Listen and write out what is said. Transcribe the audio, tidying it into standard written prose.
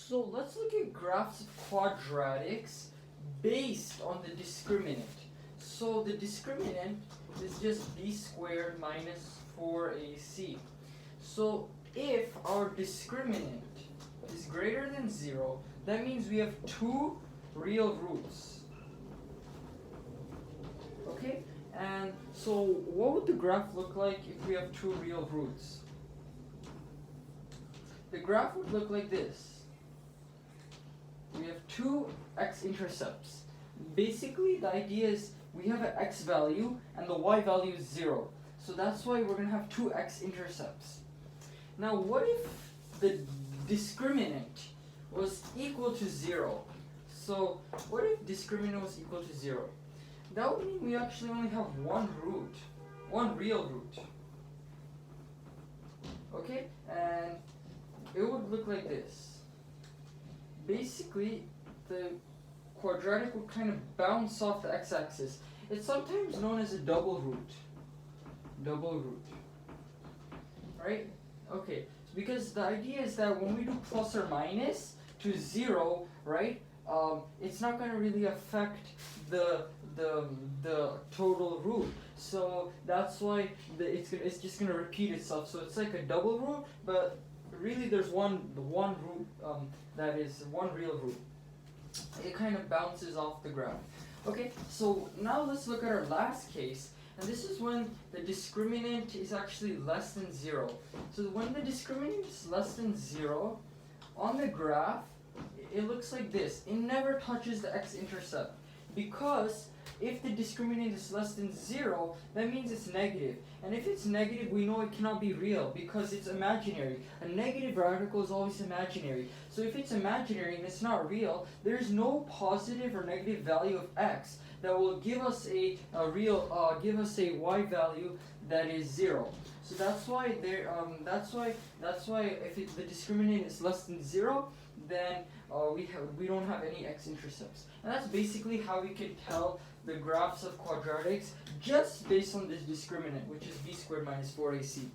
So let's look at graphs of quadratics based on the discriminant. So the discriminant is just b squared minus 4ac. So if our discriminant is greater than 0, that means we have two real roots. Okay? And so what would the graph look like if we have two real roots? The graph would look like this. We have two x-intercepts. Basically, the idea is we have an x value and the y value is 0. So that's why we're going to have two x-intercepts. Now, what if the discriminant was equal to 0? So, what if discriminant was equal to 0? That would mean we actually only have one root, one real root. Okay? And it would look like this. Basically, the quadratic would kind of bounce off the x-axis. It's sometimes known as a double root. Double root. Right? Okay. Because the idea is that when we do plus or minus to 0, right? It's not going to really affect the total root. So that's why it's just going to repeat itself. So it's like a double root, but really there's one root that is one real root. It kind of bounces off the graph. Okay, so now let's look at our last case, and this is when the discriminant is actually less than 0. So when the discriminant is less than 0, on the graph, it looks like this. It never touches the x-intercept, because if the discriminant is less than 0, that means it's negative. And if it's negative, we know it cannot be real because it's imaginary. A negative radical is always imaginary. So if it's imaginary and it's not real, there's no positive or negative value of x that will give us a y value that is 0. So that's why if the discriminant is less than 0, then we don't have any x-intercepts. And that's basically how we can tell the graphs of quadratics just based on this discriminant, which is b squared minus 4ac.